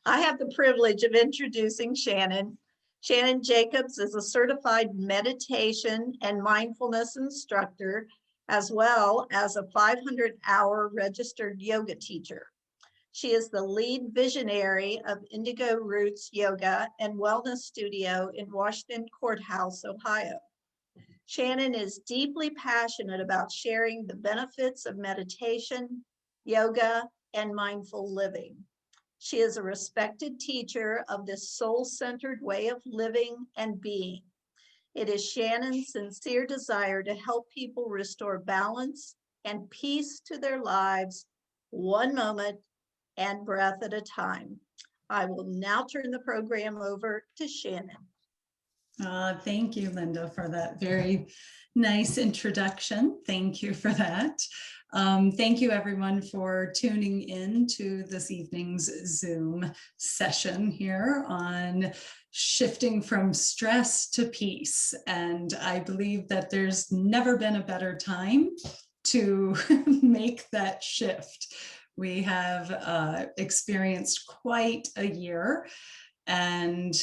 I have the privilege of introducing Shannon. Shannon Jacobs is a certified meditation and mindfulness instructor, as well as a 500-hour registered yoga teacher. She is the lead visionary of Indigo Roots Yoga and Wellness Studio in Washington Courthouse, Ohio. Shannon is deeply passionate about sharing the benefits of meditation, yoga, and mindful living. She is a respected teacher of this soul-centered way of living and being. It is Shannon's sincere desire to help people restore balance and peace to their lives, one moment and breath at a time. I will now turn the program over to Shannon. Thank you, Linda, for that very nice introduction. Thank you for that. Thank you, everyone, for tuning in to this evening's Zoom session here on shifting from stress to peace. And I believe that there's never been a better time to make that shift. We have experienced quite a year, and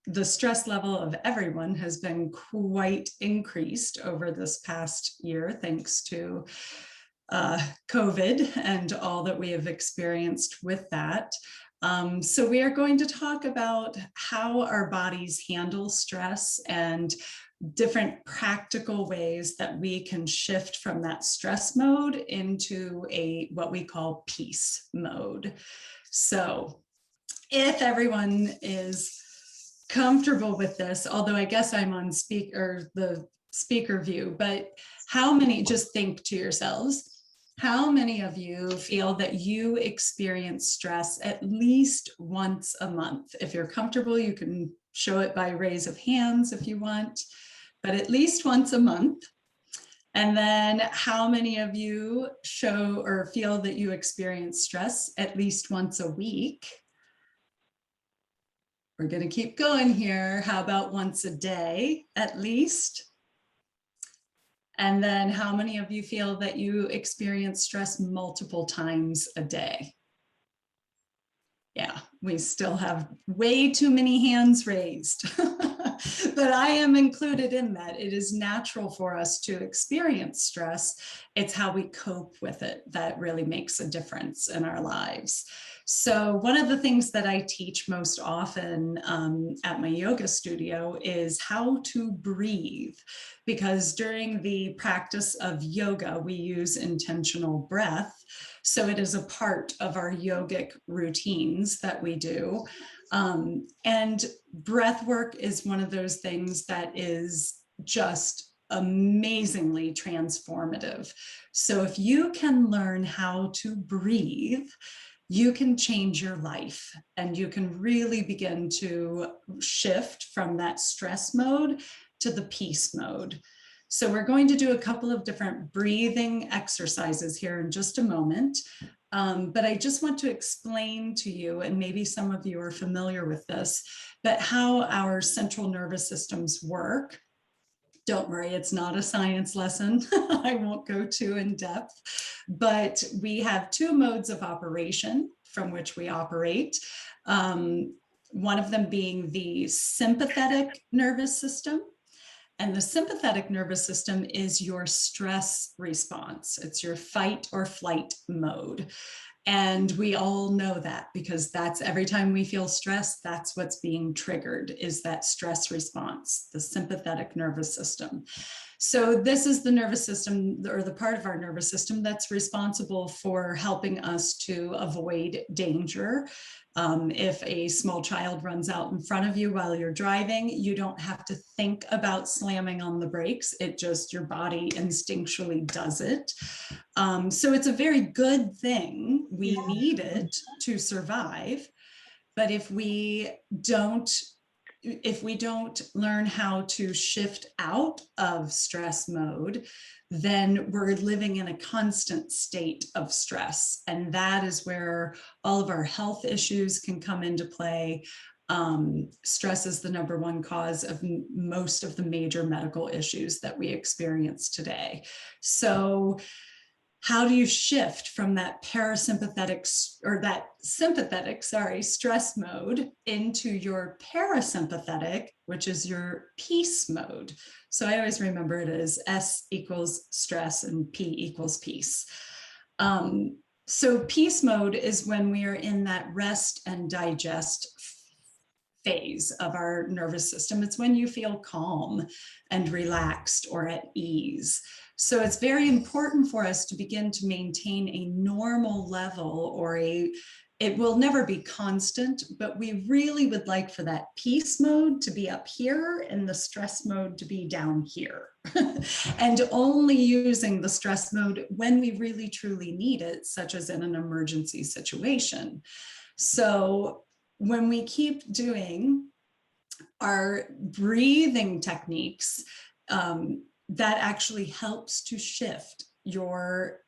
the stress level of everyone has been quite increased over this past year, thanks to COVID and all that we have experienced with that. So we are going to talk about how our bodies handle stress and different practical ways that we can shift from that stress mode into what we call peace mode. So if everyone is comfortable with this, although I guess I'm on the speaker view, but just think to yourselves, how many of you feel that you experience stress at least once a month? If you're comfortable, you can show it by raise of hands if you want, but at least once a month. And then how many of you show or feel that you experience stress at least once a week? We're going to keep going here. How about once a day at least? And then how many of you feel that you experience stress multiple times a day? Yeah, we still have way too many hands raised, but I am included in that. It is natural for us to experience stress. It's how we cope with it that really makes a difference in our lives. So one of the things that I teach most often at my yoga studio is how to breathe, because during the practice of yoga, we use intentional breath. So it is a part of our yogic routines that we do. And breath work is one of those things that is just amazingly transformative. So if you can learn how to breathe, you can change your life and you can really begin to shift from that stress mode to the peace mode. So we're going to do a couple of different breathing exercises here in just a moment. But I just want to explain to you, and maybe some of you are familiar with this, but how our central nervous systems work. Don't worry, it's not a science lesson. I won't go too in depth, but we have two modes of operation from which we operate. One of them being the sympathetic nervous system. And the sympathetic nervous system is your stress response. It's your fight or flight mode. And we all know that, because that's every time we feel stress, that's what's being triggered, is that stress response, the sympathetic nervous system. So this is the nervous system, or the part of our nervous system that's responsible for helping us to avoid danger. If a small child runs out in front of you while you're driving, you don't have to think about slamming on the brakes. It just, your body instinctually does it. So it's a very good thing. We need it to survive. But if we don't learn how to shift out of stress mode, then we're living in a constant state of stress. And that is where all of our health issues can come into play. Stress is the #1 cause of most of the major medical issues that we experience today. So How do you shift from that sympathetic, stress mode into your parasympathetic, which is your peace mode? So I always remember it as S equals stress and P equals peace. So peace mode is when we are in that rest and digest phase of our nervous system. It's when you feel calm and relaxed or at ease. So it's very important for us to begin to maintain a normal level, or it will never be constant, but we really would like for that peace mode to be up here and the stress mode to be down here. And only using the stress mode when we really truly need it, such as in an emergency situation. So when we keep doing our breathing techniques, that actually helps to shift your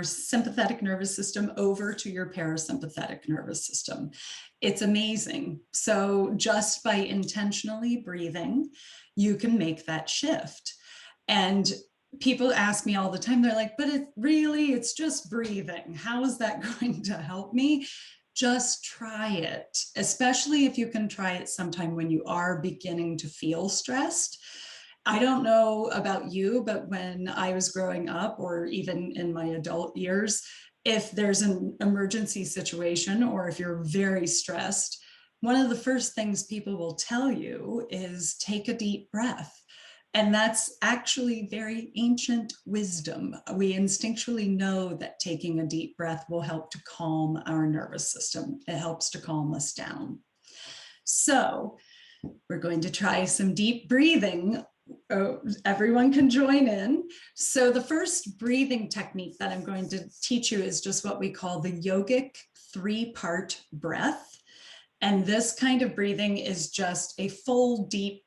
sympathetic nervous system over to your parasympathetic nervous system. It's amazing. So just by intentionally breathing, you can make that shift. And people ask me all the time, they're like, but it's just breathing. How is that going to help me? Just try it, especially if you can try it sometime when you are beginning to feel stressed. I don't know about you, but when I was growing up, or even in my adult years, if there's an emergency situation or if you're very stressed, one of the first things people will tell you is take a deep breath. And that's actually very ancient wisdom. We instinctually know that taking a deep breath will help to calm our nervous system. It helps to calm us down. So we're going to try some deep breathing. Everyone can join in. So the first breathing technique that I'm going to teach you is just what we call the yogic 3-part breath. And this kind of breathing is just a full, deep,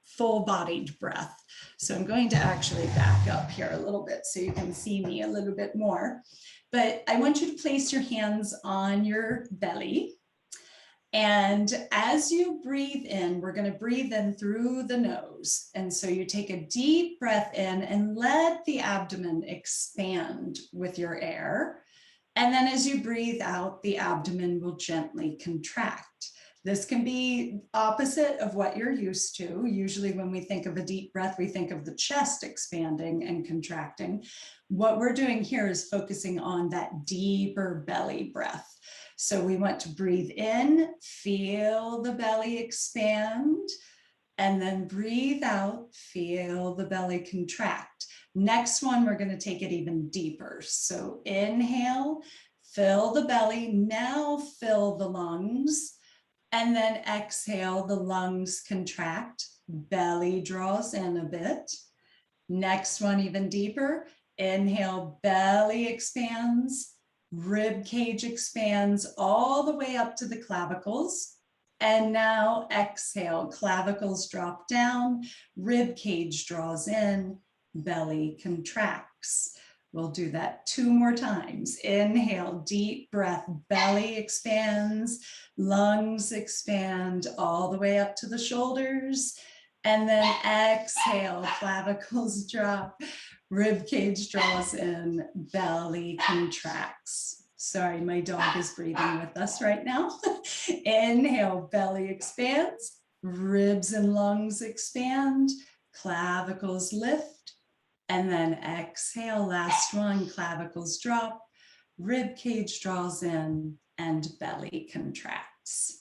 full-bodied breath. So I'm going to actually back up here a little bit so you can see me a little bit more. But I want you to place your hands on your belly. And as you breathe in, we're going to breathe in through the nose. And so you take a deep breath in and let the abdomen expand with your air. And then as you breathe out, the abdomen will gently contract. This can be opposite of what you're used to. Usually when we think of a deep breath, we think of the chest expanding and contracting. What we're doing here is focusing on that deeper belly breath. So we want to breathe in, feel the belly expand, and then breathe out, feel the belly contract. Next one, we're going to take it even deeper. So inhale, fill the belly, now fill the lungs, and then exhale, the lungs contract, belly draws in a bit. Next one, even deeper, inhale, belly expands, rib cage expands all the way up to the clavicles. And now exhale, clavicles drop down, rib cage draws in, belly contracts. We'll do that 2 more times. Inhale, deep breath, belly expands, lungs expand all the way up to the shoulders. And then exhale, clavicles drop, rib cage draws in, belly contracts. Sorry, my dog is breathing with us right now. Inhale, belly expands, ribs and lungs expand, clavicles lift, and then exhale, last one, clavicles drop, rib cage draws in, and belly contracts.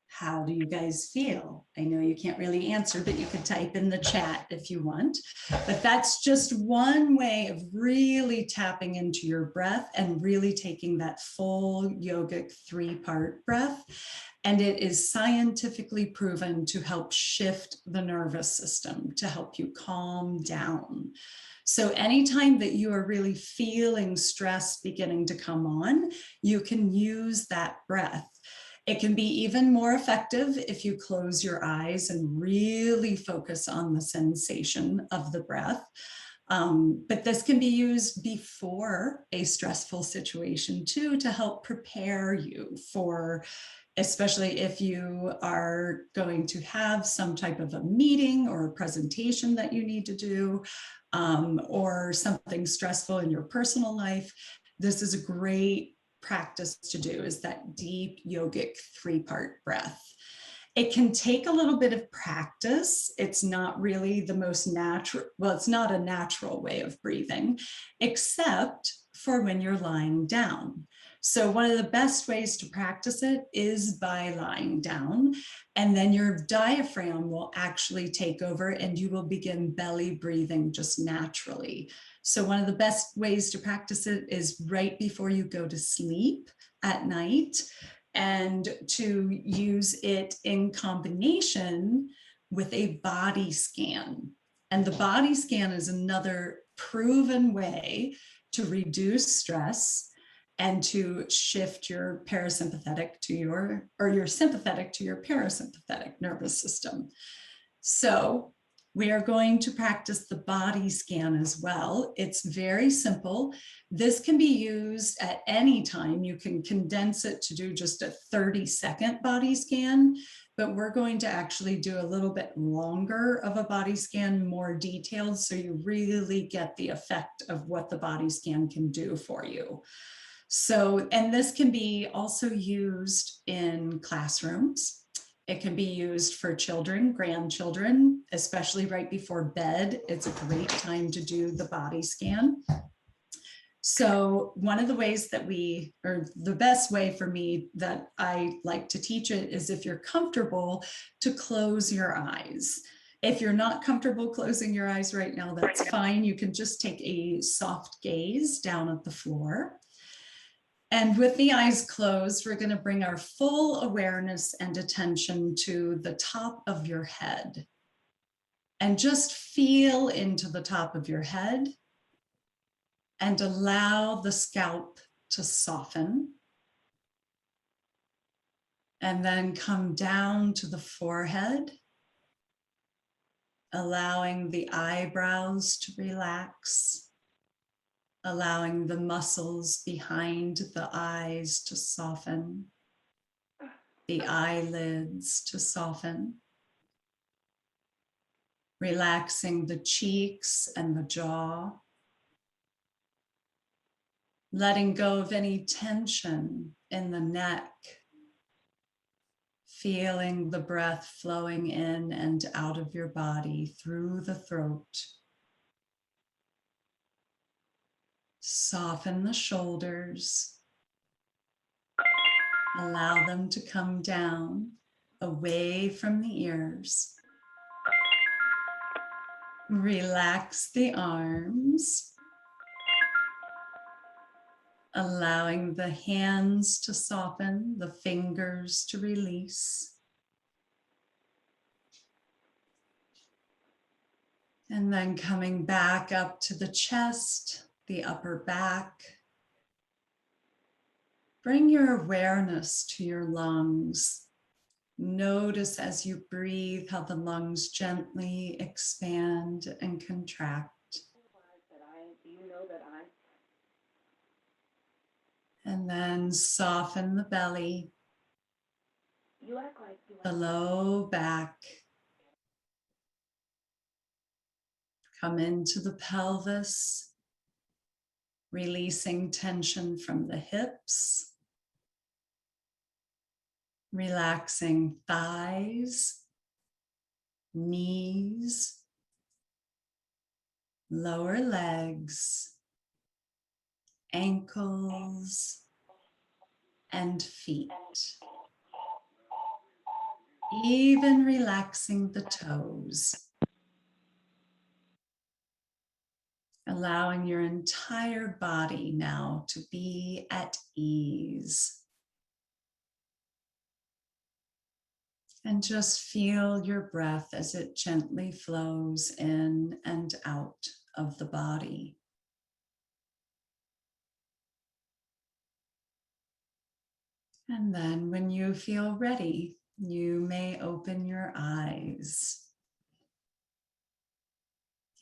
How do you guys feel? I know you can't really answer, but you could type in the chat if you want. But that's just one way of really tapping into your breath and really taking that full yogic 3-part breath. And it is scientifically proven to help shift the nervous system, to help you calm down. So anytime that you are really feeling stress beginning to come on, you can use that breath. It can be even more effective if you close your eyes and really focus on the sensation of the breath. But this can be used before a stressful situation too, to help prepare you for, especially if you are going to have some type of a meeting or a presentation that you need to do, or something stressful in your personal life. This is a great practice to do, is that deep yogic 3-part breath. It can take a little bit of practice. It's not really the most natural, well, it's not a natural way of breathing, except for when you're lying down. So one of the best ways to practice it is by lying down, and then your diaphragm will actually take over and you will begin belly breathing just naturally. So one of the best ways to practice it is right before you go to sleep at night, and to use it in combination with a body scan. And the body scan is another proven way to reduce stress and to shift your parasympathetic to your, or your sympathetic to your parasympathetic nervous system. So we are going to practice the body scan as well. It's very simple. This can be used at any time. You can condense it to do just a 30-second body scan, but we're going to actually do a little bit longer of a body scan, more detailed, so you really get the effect of what the body scan can do for you. So, and this can be also used in classrooms. It can be used for children, grandchildren, especially right before bed. It's a great time to do the body scan. So one of the ways that we, or the best way for me that I like to teach it, is if you're comfortable, to close your eyes. If you're not comfortable closing your eyes right now, that's fine. You can just take a soft gaze down at the floor. And with the eyes closed, we're going to bring our full awareness and attention to the top of your head. And just feel into the top of your head and allow the scalp to soften. And then come down to the forehead, allowing the eyebrows to relax, allowing the muscles behind the eyes to soften, the eyelids to soften, relaxing the cheeks and the jaw, letting go of any tension in the neck, feeling the breath flowing in and out of your body through the throat. Soften the shoulders. Allow them to come down, away from the ears. Relax the arms. Allowing the hands to soften, the fingers to release. And then coming back up to the chest, the upper back. Bring your awareness to your lungs. Notice as you breathe how the lungs gently expand and contract. And then soften the belly, the low back. Come into the pelvis, releasing tension from the hips. Relaxing thighs, knees, lower legs, ankles, and feet. Even relaxing the toes. Allowing your entire body now to be at ease. And just feel your breath as it gently flows in and out of the body. And then when you feel ready, you may open your eyes.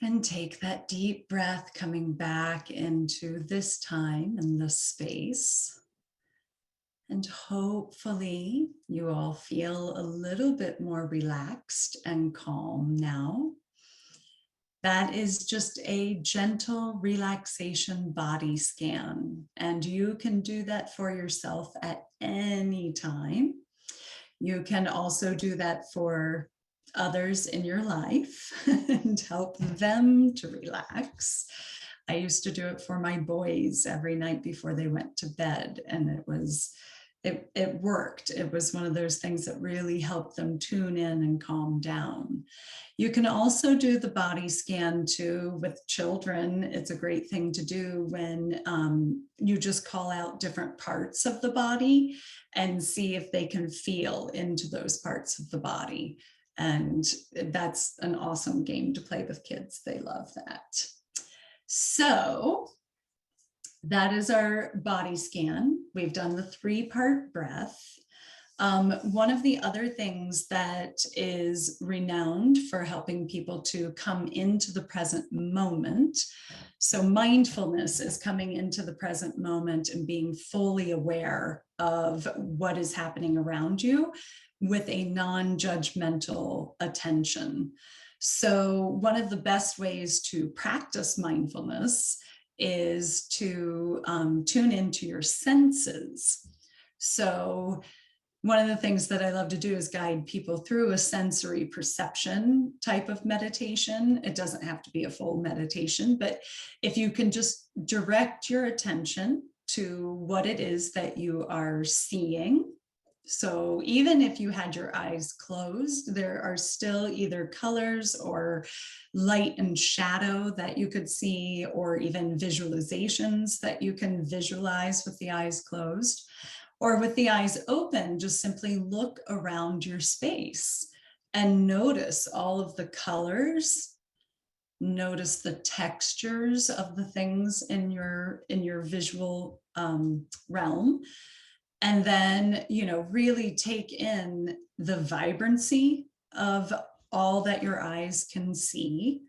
And take that deep breath coming back into this time and this space. And hopefully you all feel a little bit more relaxed and calm now. That is just a gentle relaxation body scan. And you can do that for yourself at any time. You can also do that for others in your life and help them to relax. I used to do it for my boys every night before they went to bed, and it worked. It was one of those things that really helped them tune in and calm down. You can also do the body scan too with children. It's a great thing to do when you just call out different parts of the body and see if they can feel into those parts of the body. And that's an awesome game to play with kids. They love that. So that is our body scan. We've done the 3-part breath. One of the other things that is renowned for helping people to come into the present moment. So mindfulness is coming into the present moment and being fully aware of what is happening around you with a non-judgmental attention. So one of the best ways to practice mindfulness is to tune into your senses. So one of the things that I love to do is guide people through a sensory perception type of meditation. It doesn't have to be a full meditation, but if you can just direct your attention to what it is that you are seeing. So even if you had your eyes closed, there are still either colors or light and shadow that you could see, or even visualizations that you can visualize with the eyes closed. Or with the eyes open, just simply look around your space and notice all of the colors. Notice the textures of the things in your visual realm. And then, really take in the vibrancy of all that your eyes can see.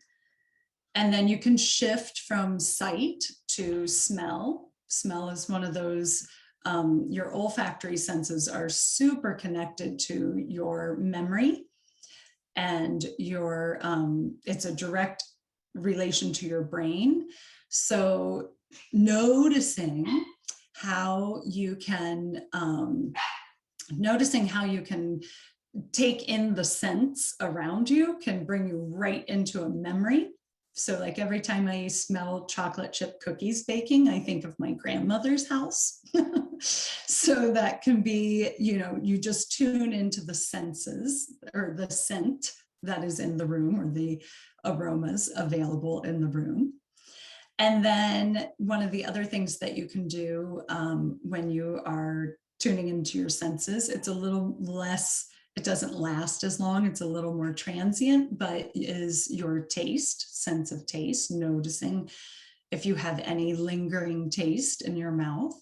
And then you can shift from sight to smell. Smell is one of those, your olfactory senses are super connected to your memory, and it's a direct relation to your brain. So noticing how you can take in the scents around you can bring you right into a memory. So like every time I smell chocolate chip cookies baking, I think of my grandmother's house. So that can be, you just tune into the senses or the scent that is in the room, or the aromas available in the room. And then one of the other things that you can do when you are tuning into your senses, it's a little less, it doesn't last as long, it's a little more transient, but is your taste, sense of taste, noticing if you have any lingering taste in your mouth.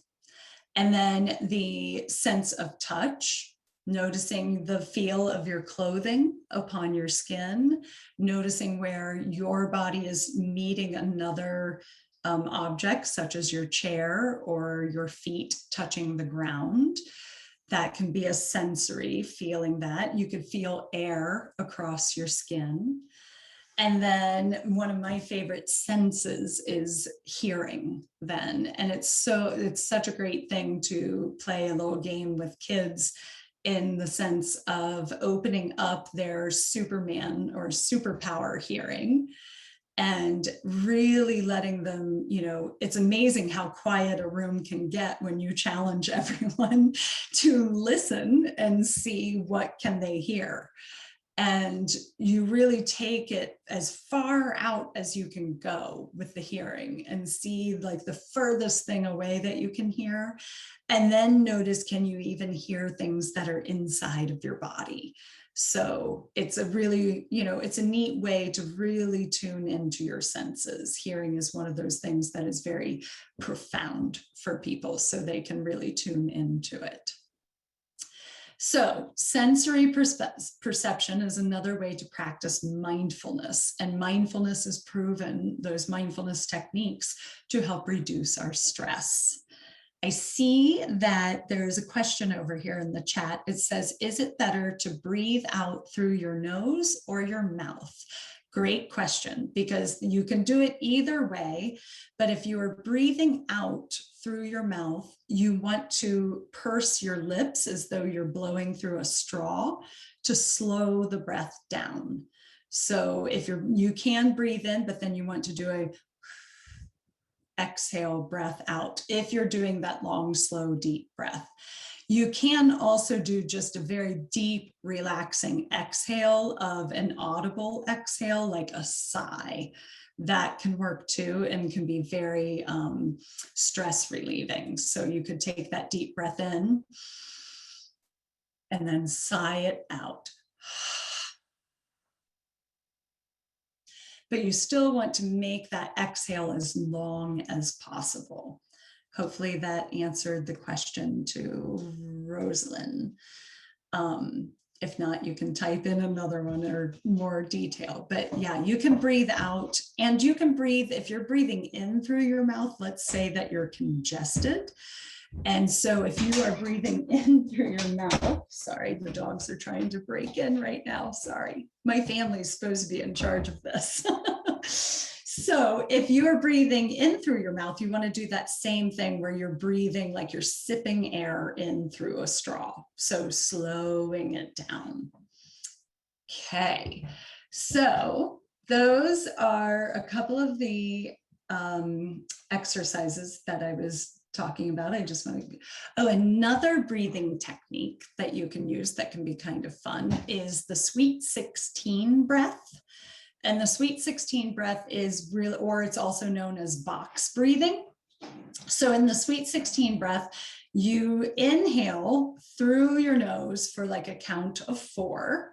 And then the sense of touch, noticing the feel of your clothing upon your skin, noticing where your body is meeting another object, such as your chair or your feet touching the ground. That can be a sensory feeling that. You could feel air across your skin. And then one of my favorite senses is hearing then. And it's such a great thing to play a little game with kids, in the sense of opening up their Superman or superpower hearing and really letting them, it's amazing how quiet a room can get when you challenge everyone to listen and see what can they hear. And you really take it as far out as you can go with the hearing and see like the furthest thing away that you can hear. And then notice, can you even hear things that are inside of your body? So it's a really, it's a neat way to really tune into your senses. Hearing is one of those things that is very profound for people, so they can really tune into it. So sensory perception is another way to practice mindfulness, and mindfulness is proven, those mindfulness techniques, to help reduce our stress. I see that there's a question over here in the chat. It says, is it better to breathe out through your nose or your mouth? Great question, because you can do it either way, but if you are breathing out through your mouth, you want to purse your lips as though you're blowing through a straw to slow the breath down. So if you can breathe in, but then you want to do a exhale breath out if you're doing that long, slow, deep breath. You can also do just a very deep, relaxing exhale of an audible exhale, like a sigh. That can work too and can be very stress relieving. So you could take that deep breath in and then sigh it out. But you still want to make that exhale as long as possible. Hopefully that answered the question to Rosalind. If not, you can type in another one or more detail. But yeah, you can breathe out, and you can breathe, if you're breathing in through your mouth, let's say that you're congested. And so if you are breathing in through your mouth, sorry, the dogs are trying to break in right now, sorry. My family's supposed to be in charge of this. So if you are breathing in through your mouth, you want to do that same thing where you're breathing like you're sipping air in through a straw. So slowing it down. Okay, so those are a couple of the exercises that I was talking about. I just want to, another breathing technique that you can use that can be kind of fun is the Sweet 16 breath. And the Sweet 16 breath is real, or it's also known as box breathing. So in the Sweet 16 breath, you inhale through your nose for like a count of 4,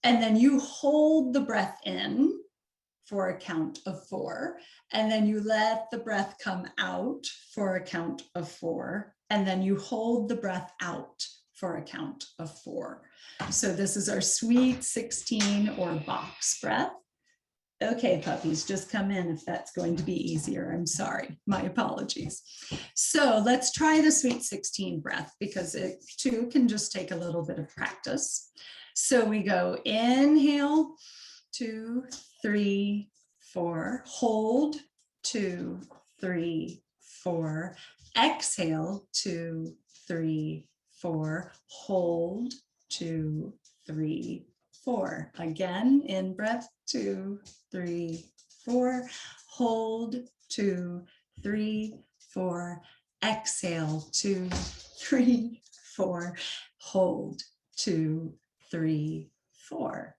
and then you hold the breath in for a count of 4, and then you let the breath come out for a count of 4, and then you hold the breath out for a count of 4. So this is our Sweet 16 or box breath. Okay, puppies, just come in if that's going to be easier. I'm sorry, my apologies. So let's try the Sweet 16 breath, because it too can just take a little bit of practice. So we go inhale, 2, 3, 4, hold, 2, 3, 4, exhale, 2, 3, 4, hold, 2, 3, 4. Again, in breath, 2, 3, 4, hold, 2, 3, 4, exhale, 2, 3, 4, hold, 2, 3, 4.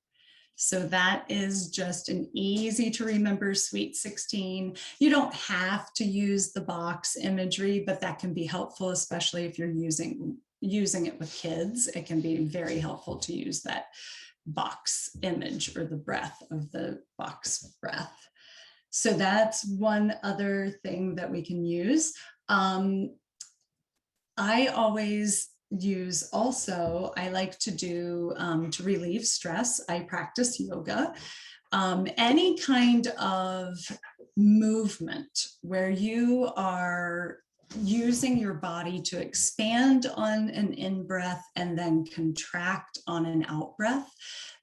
So that is just an easy to remember Sweet 16. You don't have to use the box imagery, but that can be helpful, especially if you're using it with kids. It can be very helpful to use that box image or the breath of the box breath. So that's one other thing that we can use. I always use also, I like to do to relieve stress, I practice yoga. Any kind of movement where you are using your body to expand on an in-breath and then contract on an out-breath,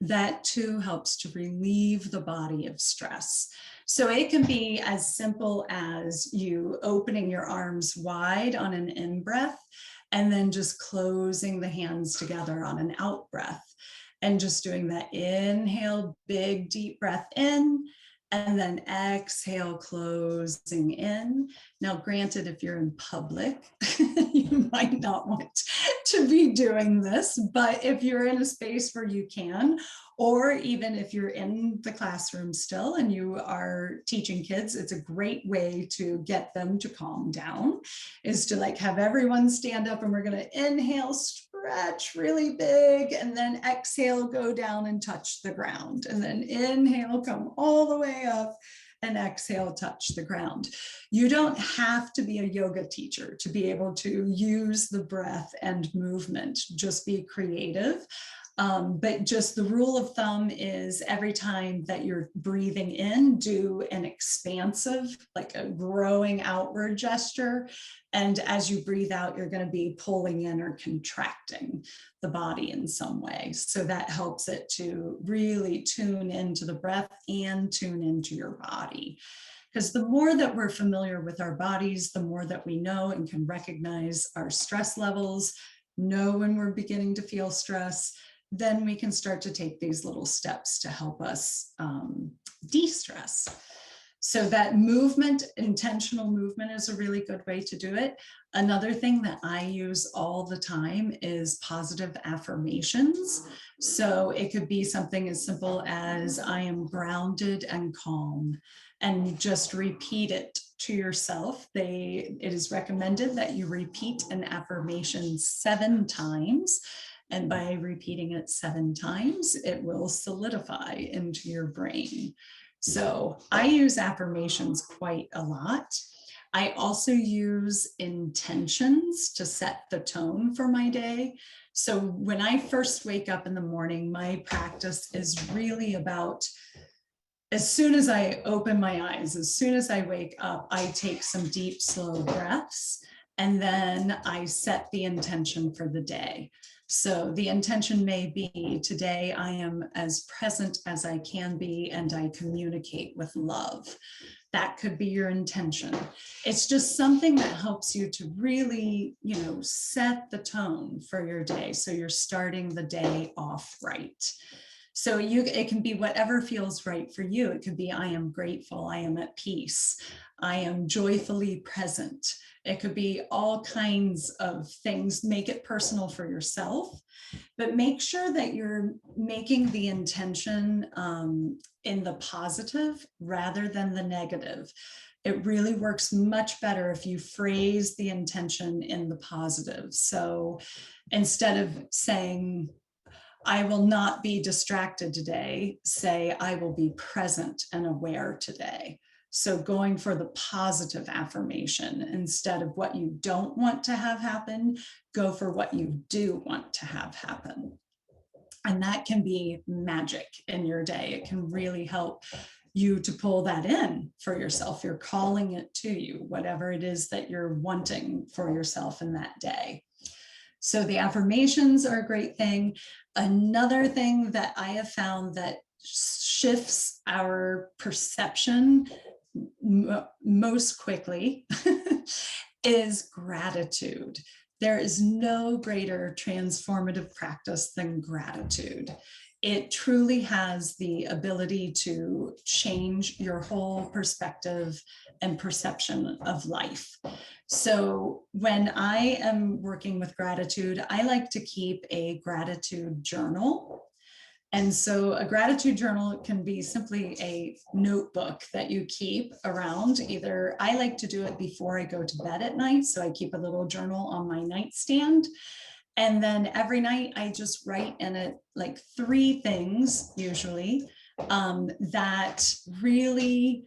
that too helps to relieve the body of stress. So it can be as simple as you opening your arms wide on an in-breath and then just closing the hands together on an out-breath, and just doing that inhale, big deep breath in, and then exhale, closing in. Now, granted, if you're in public, you might not want to be doing this, but if you're in a space where you can, or even if you're in the classroom still and you are teaching kids, it's a great way to get them to calm down, is to like have everyone stand up, and we're going to inhale, stretch really big, and then exhale, go down and touch the ground, and then inhale, come all the way up, and exhale, touch the ground. You don't have to be a yoga teacher to be able to use the breath and movement. Just be creative. But just the rule of thumb is every time that you're breathing in, do an expansive, like a growing outward gesture. And as you breathe out, you're going to be pulling in or contracting the body in some way. So that helps it to really tune into the breath and tune into your body. Because the more that we're familiar with our bodies, the more that we know and can recognize our stress levels, know when we're beginning to feel stress, then we can start to take these little steps to help us de-stress. So that movement, intentional movement, is a really good way to do it. Another thing that I use all the time is positive affirmations. So it could be something as simple as I am grounded and calm, and just repeat it to yourself. It is recommended that you repeat an affirmation 7 times. And by repeating it 7 times, it will solidify into your brain. So I use affirmations quite a lot. I also use intentions to set the tone for my day. So when I first wake up in the morning, my practice is really about, as soon as I open my eyes, as soon as I wake up, I take some deep, slow breaths, and then I set the intention for the day. So the intention may be, today I am as present as I can be, and I communicate with love. That could be your intention. It's just something that helps you to really, set the tone for your day. So you're starting the day off right. So it can be whatever feels right for you. It could be, I am grateful, I am at peace, I am joyfully present. It could be all kinds of things. Make it personal for yourself, but make sure that you're making the intention in the positive rather than the negative. It really works much better if you phrase the intention in the positive. So instead of saying, I will not be distracted today, say, I will be present and aware today. So going for the positive affirmation instead of what you don't want to have happen, go for what you do want to have happen. And that can be magic in your day. It can really help you to pull that in for yourself. You're calling it to you, whatever it is that you're wanting for yourself in that day. So the affirmations are a great thing. Another thing that I have found that shifts our perception most quickly is gratitude. There is no greater transformative practice than gratitude. It truly has the ability to change your whole perspective and perception of life. So when I am working with gratitude, I like to keep a gratitude journal. And so a gratitude journal can be simply a notebook that you keep around. Either I like to do it before I go to bed at night, so I keep a little journal on my nightstand. And then every night I just write in it like 3 things usually that really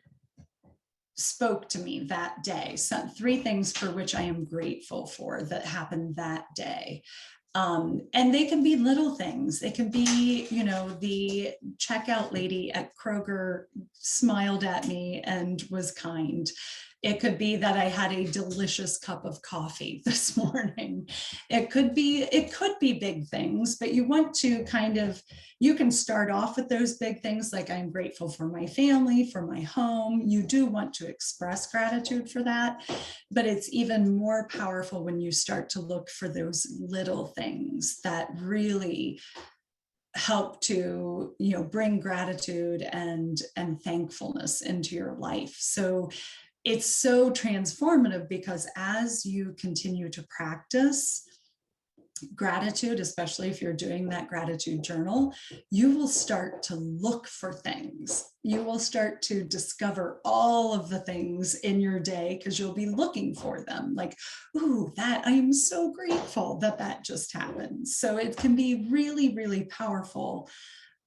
spoke to me that day. So 3 things for which I am grateful for that happened that day. And they can be little things. They can be, the checkout lady at Kroger smiled at me and was kind. It could be that I had a delicious cup of coffee this morning. It could be big things, but you want to you can start off with those big things, like I'm grateful for my family, for my home. You do want to express gratitude for that, but it's even more powerful when you start to look for those little things that really help to bring gratitude and thankfulness into your life. So it's so transformative, because as you continue to practice gratitude, especially if you're doing that gratitude journal, you will start to look for things. You will start to discover all of the things in your day, because you'll be looking for them. Like, ooh, that I am so grateful that just happened. So it can be really, really powerful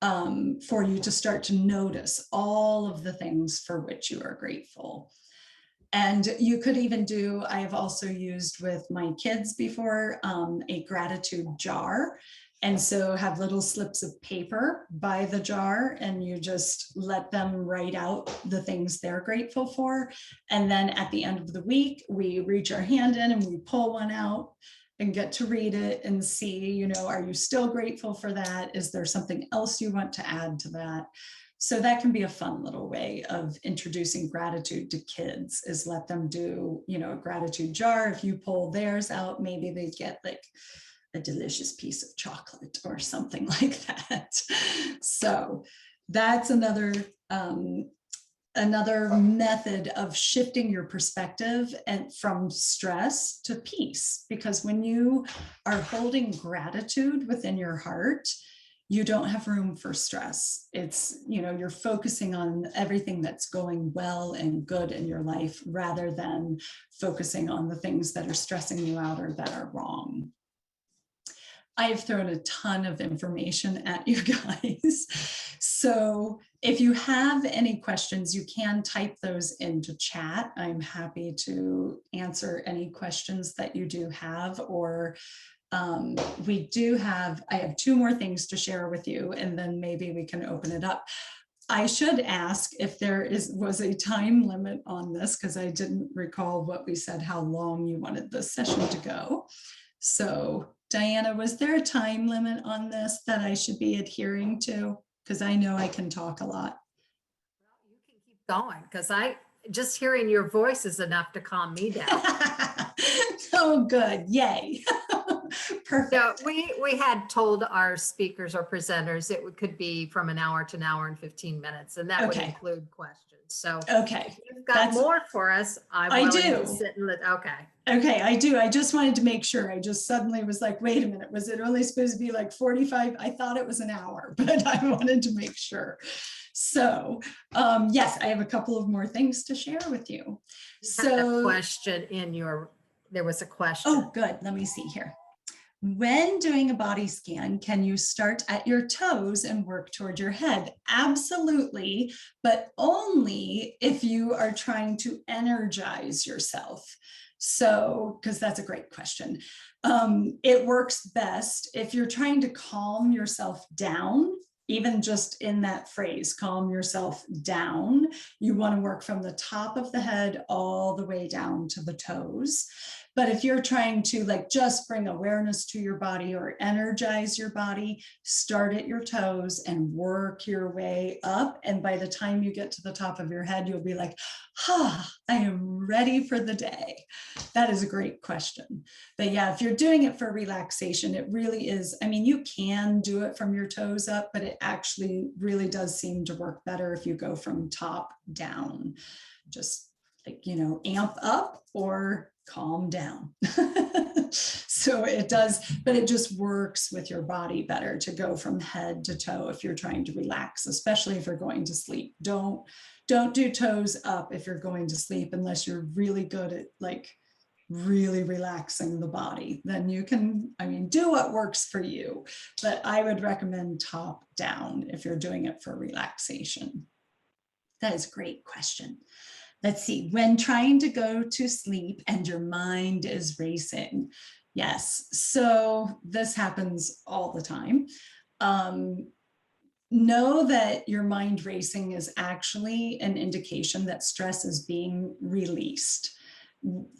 for you to start to notice all of the things for which you are grateful. And you could even do, I have also used with my kids before, a gratitude jar. And so have little slips of paper by the jar, and you just let them write out the things they're grateful for. And then at the end of the week, we reach our hand in and we pull one out and get to read it and see, you know, are you still grateful for that? Is there something else you want to add to that? So that can be a fun little way of introducing gratitude to kids, is let them do, you know, a gratitude jar. If you pull theirs out, maybe they get like a delicious piece of chocolate or something like that. So that's another method of shifting your perspective and from stress to peace. Because when you are holding gratitude within your heart, you don't have room for stress. It's, you know, you're focusing on everything that's going well and good in your life rather than focusing on the things that are stressing you out or that are wrong. I have thrown a ton of information at you guys. So if you have any questions, you can type those into chat. I'm happy to answer any questions that you do have, or I have 2 more things to share with you, and then maybe we can open it up. I should ask if there was a time limit on this, because I didn't recall what we said, how long you wanted the session to go. So Diana, was there a time limit on this that I should be adhering to? Because I know I can talk a lot. Well, you can keep going, because just hearing your voice is enough to calm me down. Oh, good. Yay. Perfect. So we had told our speakers or presenters it could be from an hour to an hour and 15 minutes, and that would Okay. include questions. So Okay. if you've got more for us, I'm I willing to do. sit and okay. Okay, I do. I just wanted to make sure. I just suddenly was like, wait a minute, was it only supposed to be like 45? I thought it was an hour, but I wanted to make sure. So yes, I have a couple of more things to share with you. So Question there was a question. Oh, good. Let me see here. When doing a body scan, can you start at your toes and work toward your head? Absolutely, but only if you are trying to energize yourself. So, because that's a great question. It works best if you're trying to calm yourself down, even just in that phrase, calm yourself down. You want to work from the top of the head all the way down to the toes. But if you're trying to like just bring awareness to your body or energize your body, start at your toes and work your way up. And by the time you get to the top of your head, you'll be like, I am ready for the day. That is a great question. But yeah, if you're doing it for relaxation, it really is. I mean, you can do it from your toes up, but it actually really does seem to work better if you go from top down. Just like, you know, amp up or calm down. So it does, but it just works with your body better to go from head to toe if you're trying to relax, especially if you're going to sleep. Don't do toes up if you're going to sleep, unless you're really good at like really relaxing the body. Then you can, I mean, do what works for you, but I would recommend top down if you're doing it for relaxation. That is a great question. Let's see, when trying to go to sleep and your mind is racing. Yes, so this happens all the time. Know that your mind racing is actually an indication that stress is being released.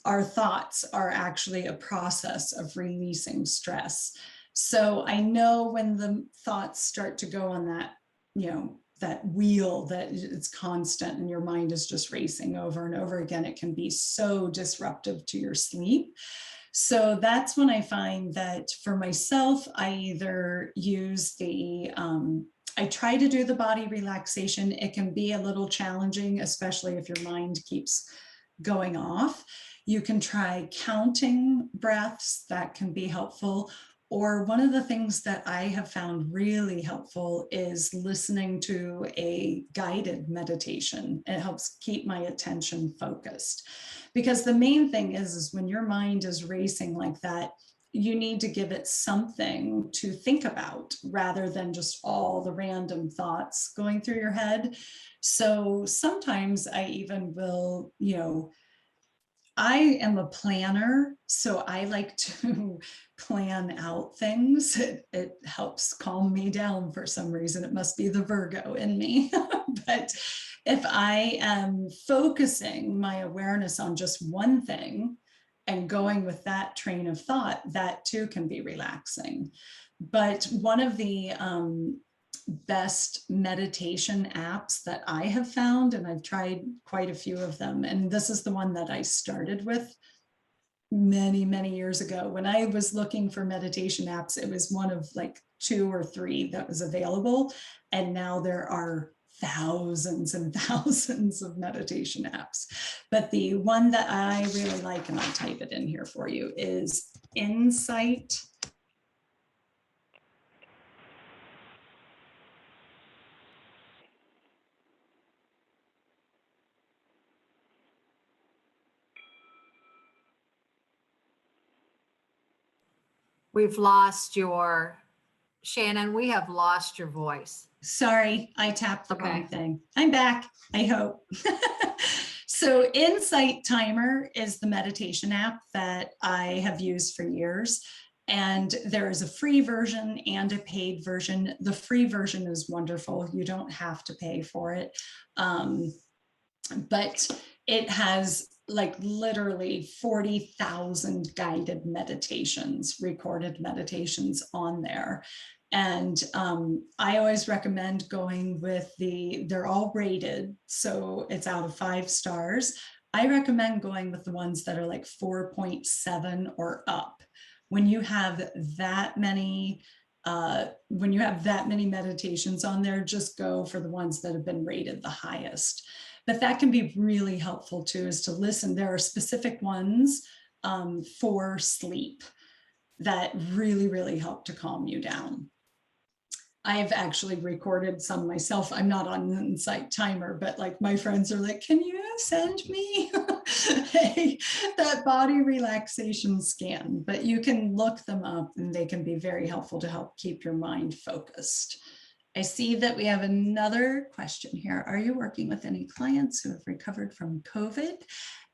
Our thoughts are actually a process of releasing stress. So I know when the thoughts start to go on that, you know, that wheel that it's constant and your mind is just racing over and over again, it can be so disruptive to your sleep. So that's when I find that for myself, I either use I try to do the body relaxation. It can be a little challenging, especially if your mind keeps going off. You can try counting breaths, that can be helpful. Or one of the things that I have found really helpful is listening to a guided meditation. It helps keep my attention focused. Because the main thing is when your mind is racing like that, you need to give it something to think about rather than just all the random thoughts going through your head. So sometimes I even will, I am a planner, so I like to plan out things. It helps calm me down for some reason. It must be the Virgo in me. But if I am focusing my awareness on just one thing and going with that train of thought, that too can be relaxing. But one of the best meditation apps that I have found, and I've tried quite a few of them, and this is the one that I started with many, many years ago. When I was looking for meditation apps, it was one of like 2 or 3 that was available. And now there are thousands and thousands of meditation apps. But the one that I really like, and I'll type it in here for you, is Insight. We've lost Shannon, we have lost your voice. Sorry, I tapped the wrong Okay. thing. I'm back, I hope. So Insight Timer is the meditation app that I have used for years. And there is a free version and a paid version. The free version is wonderful. You don't have to pay for it. But it has like literally 40,000 guided meditations, recorded meditations on there. And I always recommend going with they're all rated, so it's out of 5 stars. I recommend going with the ones that are like 4.7 or up. When you have that many meditations on there, just go for the ones that have been rated the highest. But that can be really helpful too, is to listen. There are specific ones for sleep that really, really help to calm you down. I have actually recorded some myself. I'm not on the Insight Timer, but like my friends are like, can you send me that body relaxation scan? But you can look them up and they can be very helpful to help keep your mind focused. I see that we have another question here. Are you working with any clients who have recovered from COVID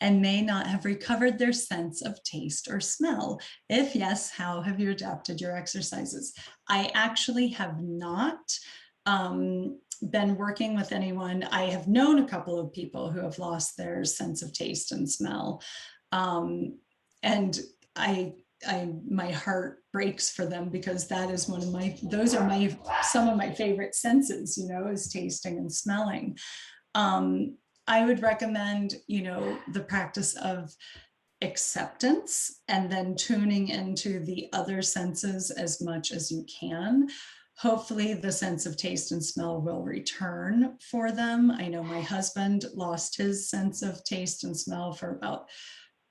and may not have recovered their sense of taste or smell? If yes, how have you adapted your exercises? I actually have not been working with anyone. I have known a couple of people who have lost their sense of taste and smell. And my heart breaks for them, because that is those are some of my favorite senses, is tasting and smelling. I would recommend, the practice of acceptance and then tuning into the other senses as much as you can. Hopefully the sense of taste and smell will return for them. I know my husband lost his sense of taste and smell for about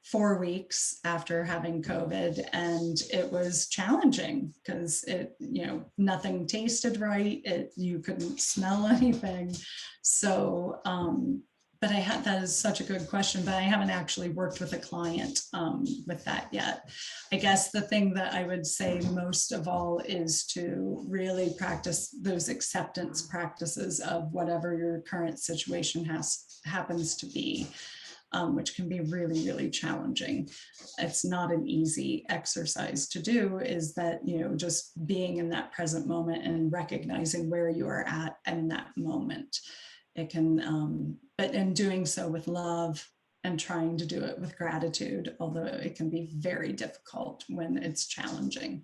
4 weeks after having COVID, and it was challenging because nothing tasted right. You couldn't smell anything. So, but that is such a good question, but I haven't actually worked with a client with that yet. I guess the thing that I would say most of all is to really practice those acceptance practices of whatever your current situation happens to be. Which can be really, really challenging. It's not an easy exercise to do, is that, just being in that present moment and recognizing where you are at in that moment. It can, but in doing so with love and trying to do it with gratitude, although it can be very difficult when it's challenging,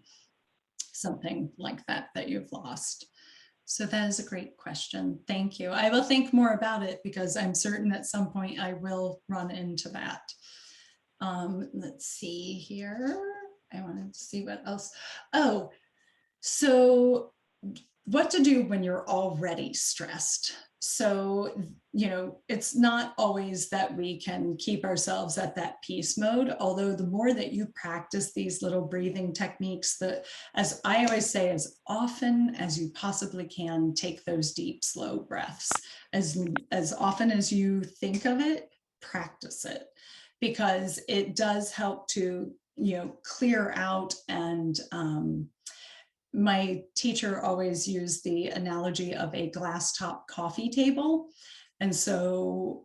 something like that you've lost. So that is a great question. Thank you. I will think more about it, because I'm certain at some point I will run into that. Let's see here. I wanted to see what else. Oh, so what to do when you're already stressed. So, it's not always that we can keep ourselves at that peace mode, although the more that you practice these little breathing techniques, that, as I always say, as often as you possibly can, take those deep, slow breaths. As often as you think of it, practice it, because it does help to clear out. And my teacher always used the analogy of a glass top coffee table. And so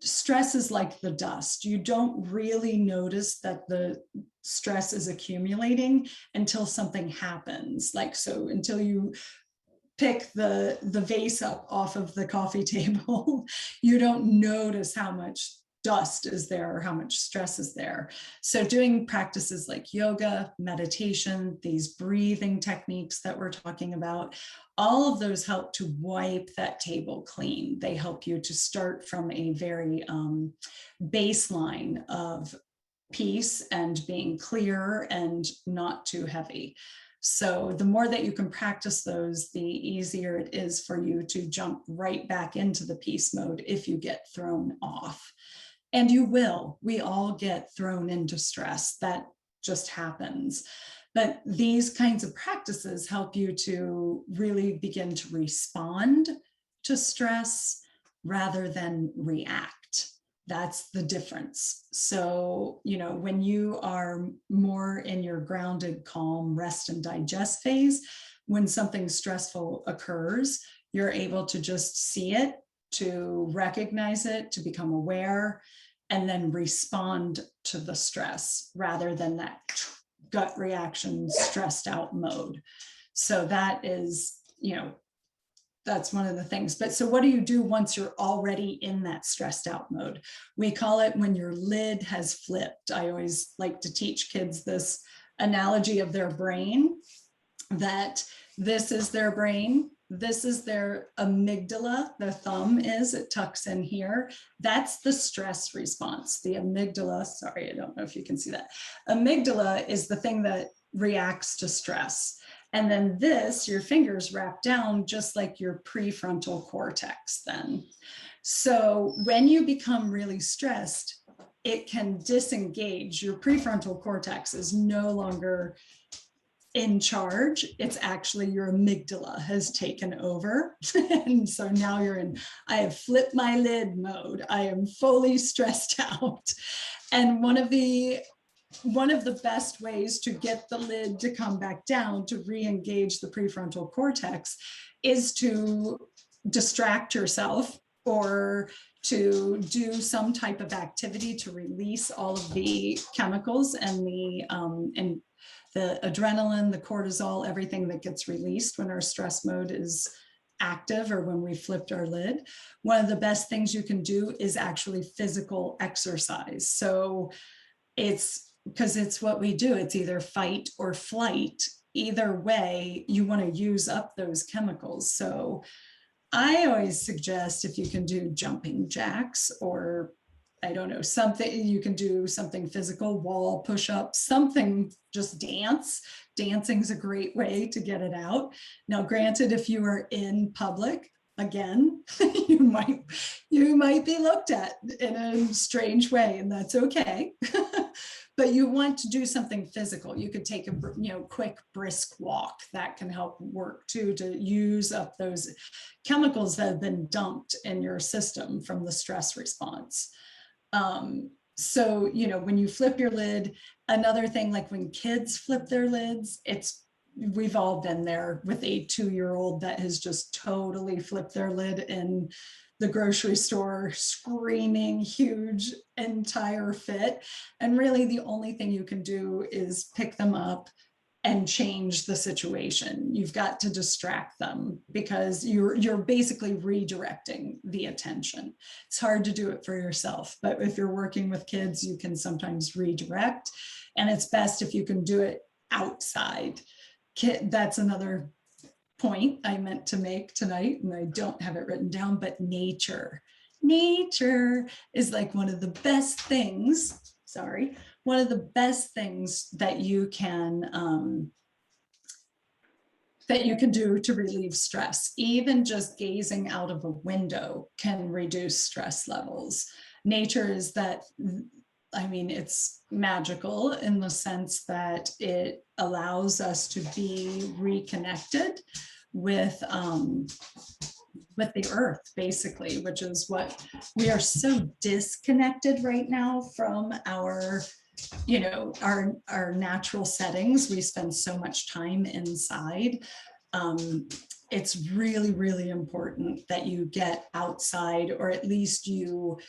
stress is like the dust. You don't really notice that the stress is accumulating until something happens. Like, so until you pick the vase up off of the coffee table, you don't notice how much dust is there or how much stress is there. So doing practices like yoga, meditation, these breathing techniques that we're talking about, all of those help to wipe that table clean. They help you to start from a very baseline of peace and being clear and not too heavy. So the more that you can practice those, the easier it is for you to jump right back into the peace mode if you get thrown off. And you will. We all get thrown into stress. That just happens. But these kinds of practices help you to really begin to respond to stress rather than react. That's the difference. So, when you are more in your grounded, calm, rest and digest phase, when something stressful occurs, you're able to just see it, to recognize it, to become aware, and then respond to the stress rather than that gut reaction, stressed out mode. So that is, that's one of the things. But so what do you do once you're already in that stressed out mode? We call it when your lid has flipped. I always like to teach kids this analogy of their brain, that this is their brain. This is their amygdala. The thumb it tucks in here. That's the stress response. The amygdala, sorry, I don't know if you can see that. Amygdala is the thing that reacts to stress. And then your fingers wrap down just like your prefrontal cortex then. So when you become really stressed, it can disengage. Your prefrontal cortex is no longer in charge. It's actually your amygdala has taken over. And so now you're in, I have flipped my lid mode. I am fully stressed out. And one of the best ways to get the lid to come back down, to re-engage the prefrontal cortex, is to distract yourself or to do some type of activity to release all of the chemicals and the adrenaline, the cortisol, everything that gets released when our stress mode is active or when we flipped our lid. One of the best things you can do is actually physical exercise. So because it's what we do. It's either fight or flight. Either way, you want to use up those chemicals. So I always suggest if you can do jumping jacks, or I don't know, something, you can do something physical, wall push-ups, something, just dance. Dancing is a great way to get it out. Now, granted, if you are in public, again, you might be looked at in a strange way, and that's okay. But you want to do something physical. You could take a quick brisk walk. That can help work too, to use up those chemicals that have been dumped in your system from the stress response. So, when you flip your lid, another thing, like when kids flip their lids, we've all been there with a 2-year-old that has just totally flipped their lid in the grocery store, screaming huge entire fit. And really the only thing you can do is pick them up and change the situation. You've got to distract them because you're basically redirecting the attention. It's hard to do it for yourself, but if you're working with kids, you can sometimes redirect, and it's best if you can do it outside. That's another point I meant to make tonight, and I don't have it written down, but nature is like one of the best things, one of the best things that you can do to relieve stress. Even just gazing out of a window can reduce stress levels. Nature is it's magical in the sense that it allows us to be reconnected with the earth, basically, which is what we are so disconnected right now from our our natural settings. We spend so much time inside. It's really, really important that you get outside, or at least you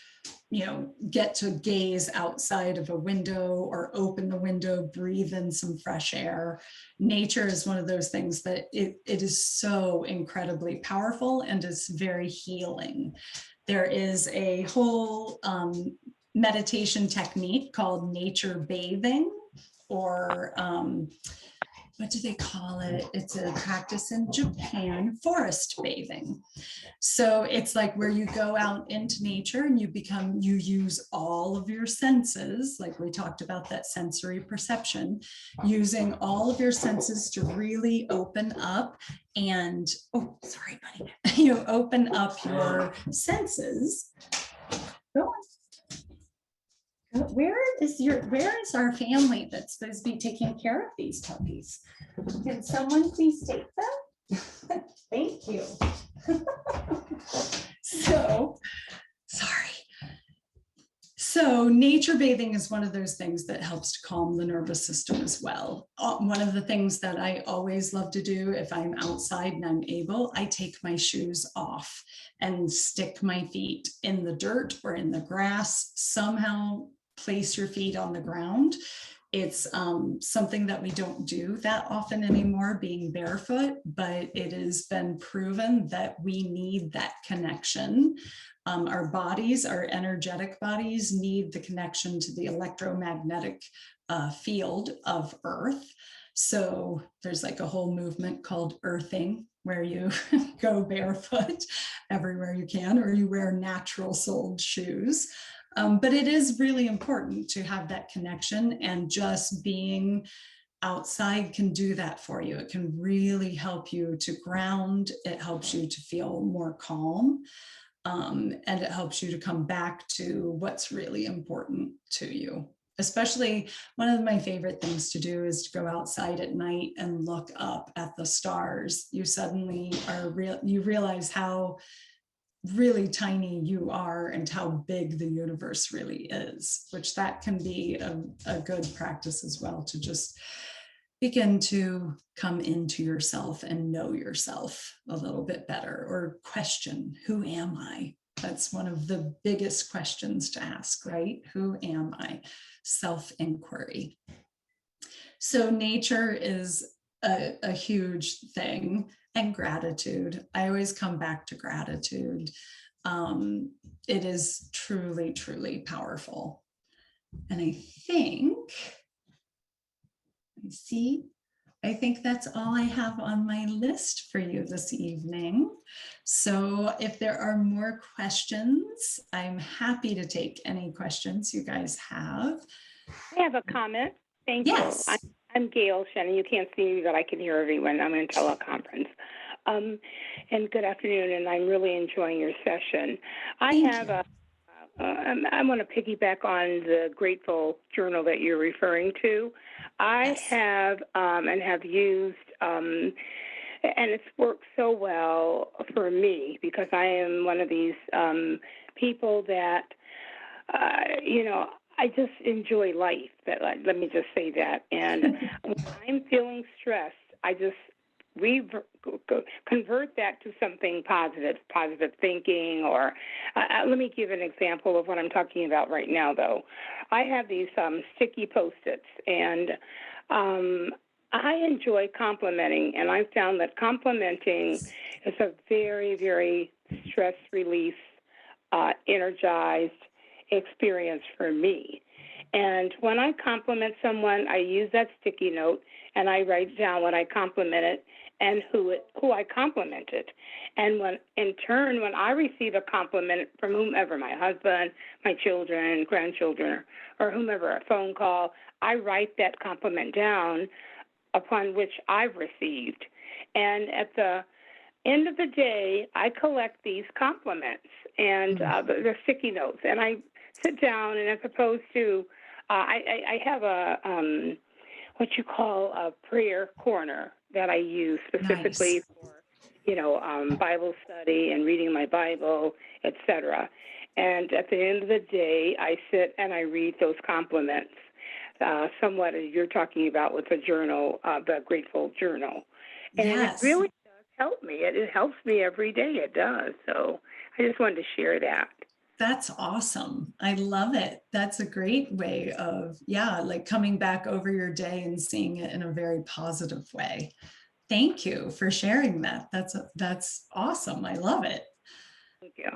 get to gaze outside of a window or open the window, breathe in some fresh air. Nature is one of those things that it is so incredibly powerful and is very healing. There is a whole meditation technique called nature bathing, or what do they call it? It's a practice in Japan, forest bathing. So it's like where you go out into nature and you use all of your senses, like we talked about that sensory perception, using all of your senses to really open up and, oh, sorry, buddy. You open up your senses. Go on. Where is our family that's supposed to be taking care of these puppies? Can someone please take them? Thank you. So, sorry. So nature bathing is one of those things that helps to calm the nervous system as well. One of the things that I always love to do if I'm outside and I'm able, I take my shoes off and stick my feet in the dirt or in the grass. Somehow place your feet on the ground. It's something that we don't do that often anymore, being barefoot, but it has been proven that we need that connection. Our bodies, our energetic bodies, need the connection to the electromagnetic field of Earth. So there's like a whole movement called earthing, where you go barefoot everywhere you can, or you wear natural soled shoes. But it is really important to have that connection, and just being outside can do that for you. It can really help you to ground. It helps you to feel more calm. And it helps you to come back to what's really important to you. Especially, one of my favorite things to do is to go outside at night and look up at the stars. You suddenly you realize how really tiny you are and how big the universe really is, which that can be a good practice as well, to just begin to come into yourself and know yourself a little bit better, or question, who am I? That's one of the biggest questions to ask, right? Who am I? Self-inquiry. So nature is a huge thing. And gratitude. I always come back to gratitude. It is truly, truly powerful. And I think that's all I have on my list for you this evening. So if there are more questions, I'm happy to take any questions you guys have. I have a comment. Thank Yes. you. I'm Gail Shannon. You can't see me, but I can hear everyone. I'm in a teleconference. And good afternoon, and I'm really enjoying your session. I want to piggyback on the Grateful Journal that you're referring to. I Yes. have and have used, and it's worked so well for me, because I am one of these people that, I just enjoy life. Let me just say that. And when I'm feeling stressed, I just convert that to something positive thinking. Or let me give an example of what I'm talking about right now, though. I have these sticky Post-its, and I enjoy complimenting, and I've found that complimenting is a very, very stress relief, energized experience for me. And when I compliment someone, I use that sticky note and I write down what I complimented and who I complimented. And when I receive a compliment from whomever, my husband, my children, grandchildren, or whomever, a phone call, I write that compliment down upon which I've received. And at the end of the day, I collect these compliments and the sticky notes, and I sit down, and as opposed to, I have what you call a prayer corner that I use specifically for, Bible study and reading my Bible, etc. And at the end of the day, I sit and I read those compliments. somewhat as you're talking about with the journal, the Grateful Journal. And Yes. it really does help me. It helps me every day. It does. So I just wanted to share that. That's awesome. I love it. That's a great way of, yeah, like coming back over your day and seeing it in a very positive way. Thank you for sharing that. That's awesome. I love it. Thank you.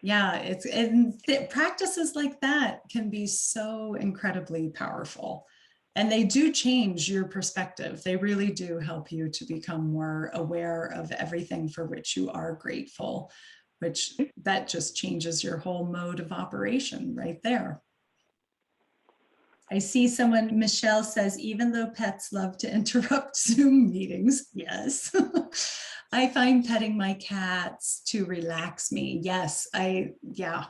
Yeah, and practices like that can be so incredibly powerful. And they do change your perspective. They really do help you to become more aware of everything for which you are grateful, which that just changes your whole mode of operation right there. I see someone, Michelle says, even though pets love to interrupt Zoom meetings, yes. I find petting my cats to relax me. Yes, yeah.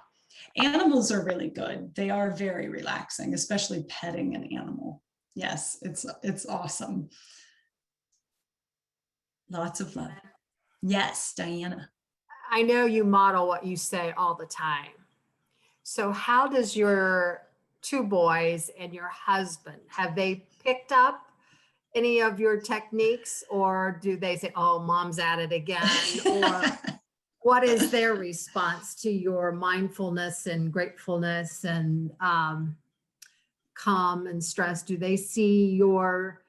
Animals are really good. They are very relaxing, especially petting an animal. Yes, it's awesome. Lots of love. Yes, Diana. I know you model what you say all the time. So how does your two boys and your husband, have they picked up any of your techniques, or do they say, oh, mom's at it again? Or what is their response to your mindfulness and gratefulness and calm and stress? Do they see your,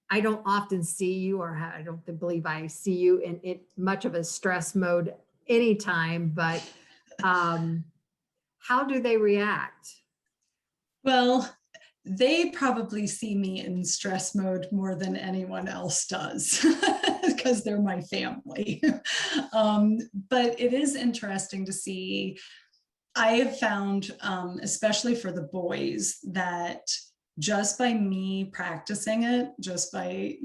I don't often see you, or I don't believe I see you in much of a stress mode anytime, but how do they react? Well, they probably see me in stress mode more than anyone else does because they're my family. But it is interesting to see. I have found, especially for the boys, that just by me practicing it, just by,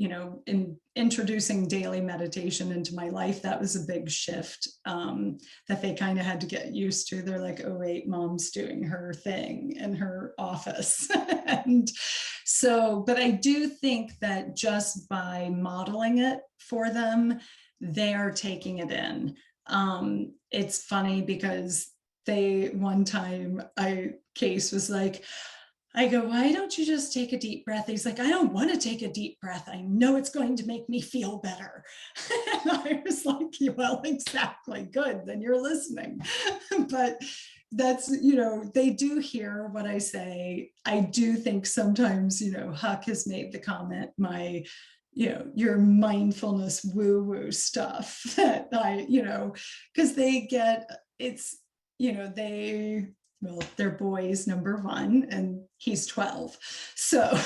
introducing daily meditation into my life, that was a big shift that they kind of had to get used to. They're like, oh, wait, mom's doing her thing in her office. And so, but I do think that just by modeling it for them, they are taking it in. It's funny because one time Case was like, I go, why don't you just take a deep breath? He's like, I don't want to take a deep breath. I know it's going to make me feel better. And I was like, well, exactly. Good. Then you're listening. But that's, they do hear what I say. I do think sometimes, Huck has made the comment, your mindfulness woo-woo stuff that because they get, they're boys, number one, and he's 12. So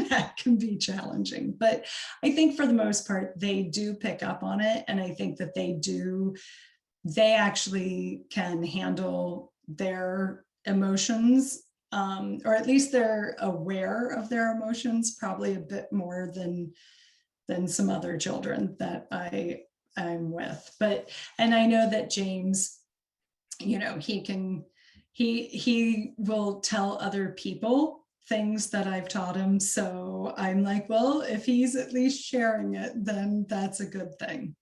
that can be challenging. But I think for the most part, they do pick up on it. And I think that they actually can handle their emotions, or at least they're aware of their emotions, probably a bit more than some other children that I'm with. And I know that James, he will tell other people things that I've taught him. So I'm like, well, if he's at least sharing it, then that's a good thing.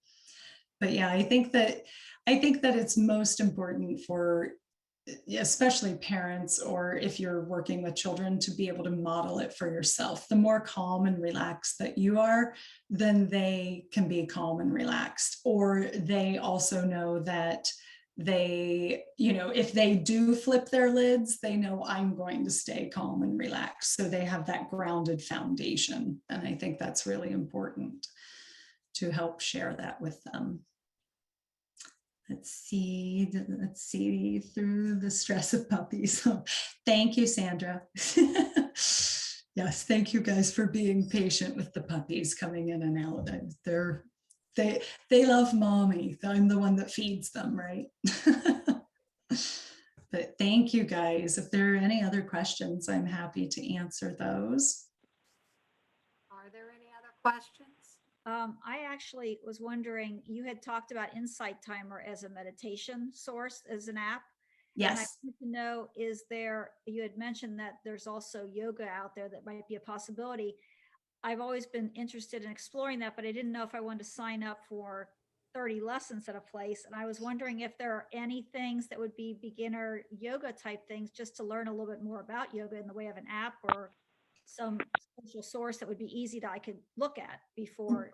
But yeah, I think that it's most important for especially parents, or if you're working with children, to be able to model it for yourself. The more calm and relaxed that you are, then they can be calm and relaxed. Or they also know that they, if they do flip their lids, they know I'm going to stay calm and relaxed. So they have that grounded foundation. And I think that's really important to help share that with them. Let's see through the stress of puppies. So thank you, Sandra. Yes, thank you guys for being patient with the puppies coming in and out. They love mommy. I'm the one that feeds them, right? But thank you guys. If there are any other questions, I'm happy to answer those. Are there any other questions? I actually was wondering, you had talked about Insight Timer as a meditation source, as an app. And I Yes. wanted to know, you had mentioned that there's also yoga out there that might be a possibility. I've always been interested in exploring that, but I didn't know if I wanted to sign up for 30 lessons at a place. And I was wondering if there are any things that would be beginner yoga type things, just to learn a little bit more about yoga in the way of an app or some social source that would be easy that I could look at before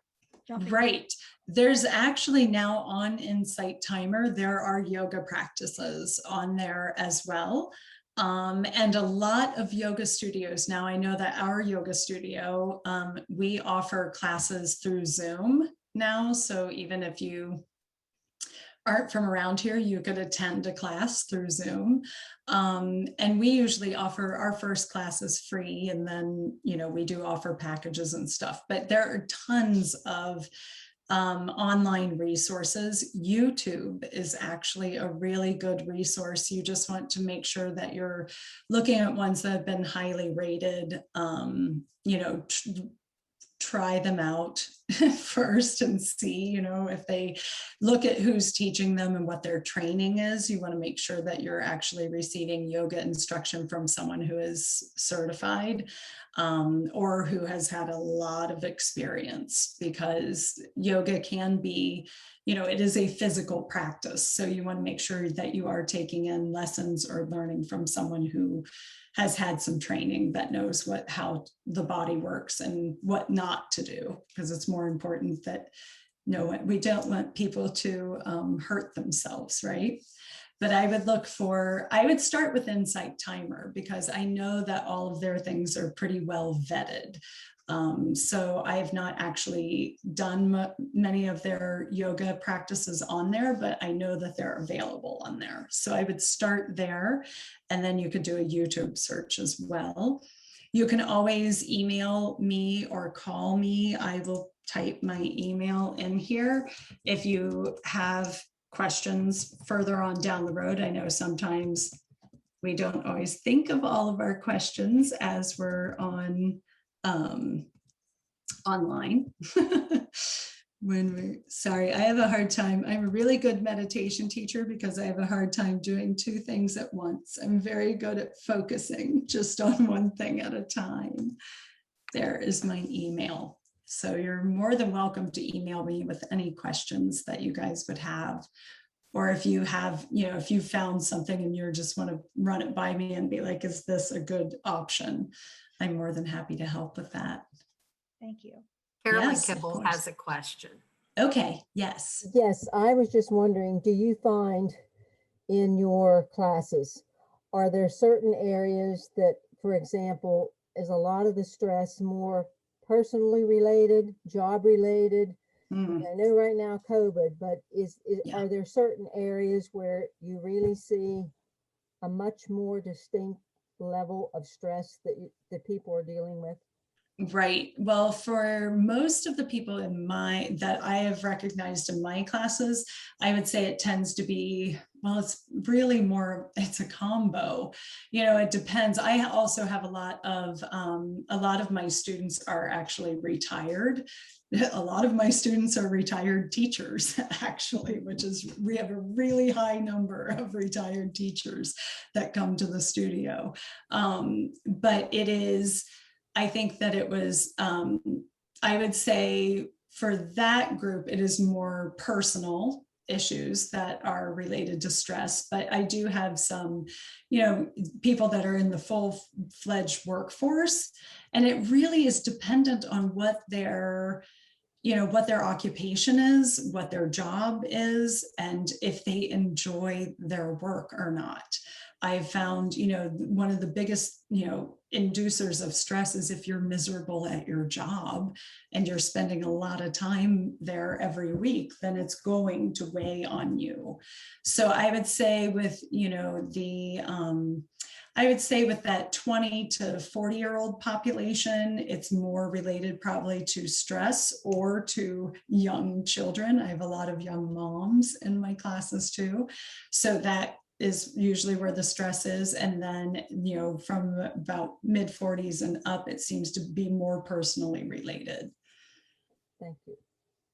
jumping. Right. There's actually now on Insight Timer, there are yoga practices on there as well. And a lot of yoga studios. Now I know that our yoga studio, we offer classes through Zoom now. So even if you aren't from around here, you could attend a class through Zoom. And we usually offer our first class is free. And then, you know, we do offer packages and stuff, but there are tons of online resources. YouTube is actually a really good resource. You just want to make sure that you're looking at ones that have been highly rated, you know, try them out first and see, you know, if they look at who's teaching them and what their training is. You want to make sure that you're actually receiving yoga instruction from someone who is certified, or who has had a lot of experience, because yoga can be, you know, it is a physical practice. So you want to make sure that you are taking in lessons or learning from someone who has had some training, that knows how the body works and what not to do, because it's more important that we don't want people to hurt themselves, right? But I would start with Insight Timer, because I know that all of their things are pretty well vetted. So I have not actually done many of their yoga practices on there, but I know that they're available on there. So I would start there, and then you could do a YouTube search as well. You can always email me or call me. I will type my email in here if you have questions further on down the road. I know sometimes we don't always think of all of our questions as we're on online. Sorry, I have a hard time. I'm a really good meditation teacher because I have a hard time doing two things at once. I'm very good at focusing just on one thing at a time. There is my email. So you're more than welcome to email me with any questions that you guys would have. Or if you have, you know, if you found something and you just want to run it by me and be like, is this a good option? I'm more than happy to help with that. Thank you. Carolyn Yes, of Kibble course. has a question. Okay, yes. Yes, I was just wondering, do you find in your classes, are there certain areas that, for example, is a lot of the stress more personally related, job related? Mm, I know right now COVID, but Yeah. are there certain areas where you really see a much more distinct level of stress that people are dealing with? Right. Well, for most of the people that I have recognized in my classes, I would say it tends to be, well, it's really more, it's a combo. You know, it depends. I also have a lot of my students are actually retired. A lot of my students are retired teachers, actually, we have a really high number of retired teachers that come to the studio. But it is, I think that it was, I would say for that group, it is more personal issues that are related to stress. But I do have some, you know, people that are in the full-fledged workforce, and it really is dependent on what their occupation is, what their job is, and if they enjoy their work or not. I've found, you know, one of the biggest, you know, inducers of stress is if you're miserable at your job and you're spending a lot of time there every week, then it's going to weigh on you. So I would say with, you know, I would say with that 20 to 40-year-old population, it's more related probably to stress or to young children. I have a lot of young moms in my classes too. So that is usually where the stress is. And then, you know, from about mid-40s and up, it seems to be more personally related. Thank you.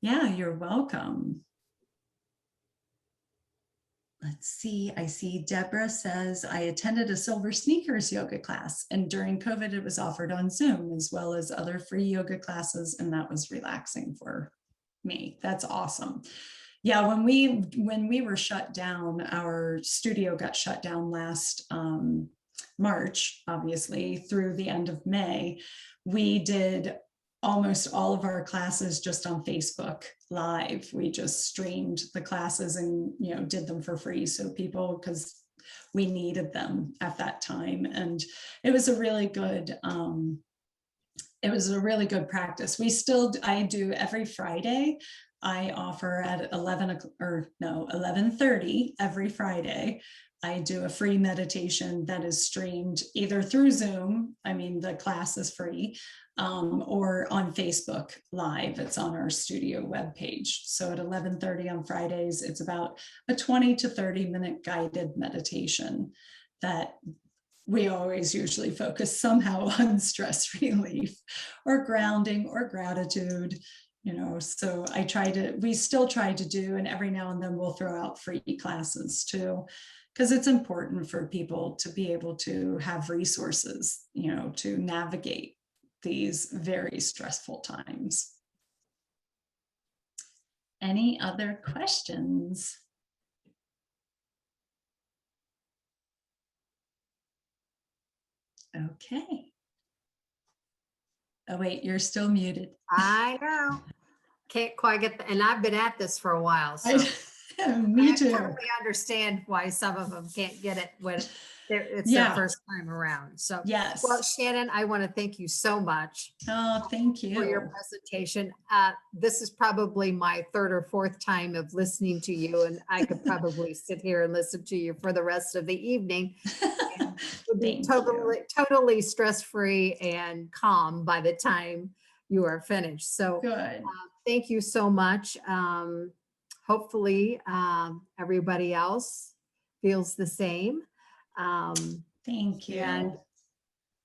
Yeah, you're welcome. Let's see, I see Deborah says, I attended a Silver Sneakers yoga class, and during COVID, it was offered on Zoom as well as other free yoga classes, and that was relaxing for me. That's awesome. Yeah, when we were shut down, our studio got shut down last March, obviously, through the end of May. We did almost all of our classes just on Facebook Live. We just streamed the classes and, you know, did them for free. So people, because we needed them at that time. And it was a really good, practice. I do every Friday. I offer at 11:30 every Friday. I do a free meditation that is streamed either through Zoom. I mean, the class is free, or on Facebook Live. It's on our studio webpage. So at 11:30 on Fridays, it's about a 20 to 30-minute guided meditation that we always usually focus somehow on stress relief or grounding or gratitude, you know. So we still try to do, and every now and then we'll throw out free classes too, because it's important for people to be able to have resources, you know, to navigate these very stressful times. Any other questions? Okay. Oh, wait, you're still muted. I know. Can't quite get, and I've been at this for a while, so. Me I too. totally understand why some of them can't get it when it's Yeah. their first time around. So, Yes. well, Shannon, I want to thank you so much Oh, thank for your you. presentation. This is probably my third or fourth time of listening to you, and I could probably sit here and listen to you for the rest of the evening. And would be Thank you. totally stress-free and calm by the time you are finished. So Good. thank you so much. Hopefully, everybody else feels the same. Thank you. And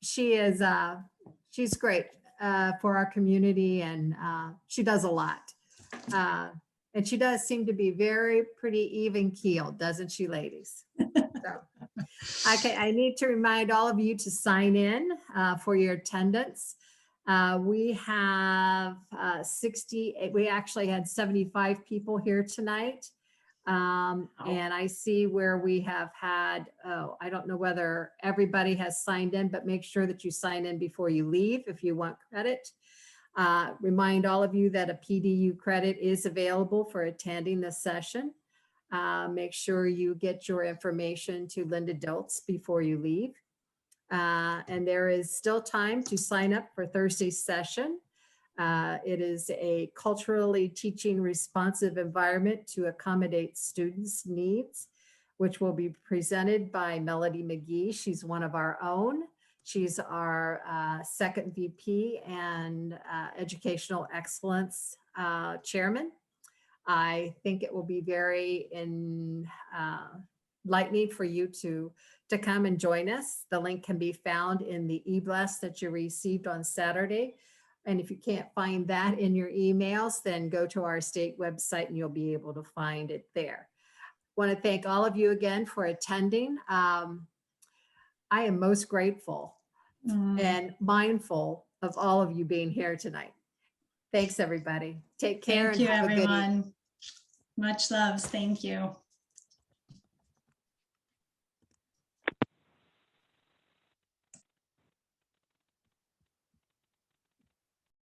she's great for our community, and she does a lot. And she does seem to be pretty even keeled, doesn't she, ladies? So, I need to remind all of you to sign in for your attendance. We have 60, we actually had 75 people here tonight. And I see where we have had, I don't know whether everybody has signed in, but make sure that you sign in before you leave if you want credit. Remind all of you that a PDU credit is available for attending this session. Make sure you get your information to Linda Diltz before you leave. And there is still time to sign up for Thursday's session. It is a culturally teaching responsive environment to accommodate students' needs, which will be presented by Melody McGee. She's one of our own. She's our second VP and Educational Excellence Chairman. I think it will be very enlightening for you to come and join us. The link can be found in the e-blast that you received on Saturday. And if you can't find that in your emails, then go to our state website and you'll be able to find it there. I want to thank all of you again for attending. I am most grateful and mindful of all of you being here tonight. Thanks, everybody. Take care. Thank you, and have a good evening. everyone. Much loves. Thank you.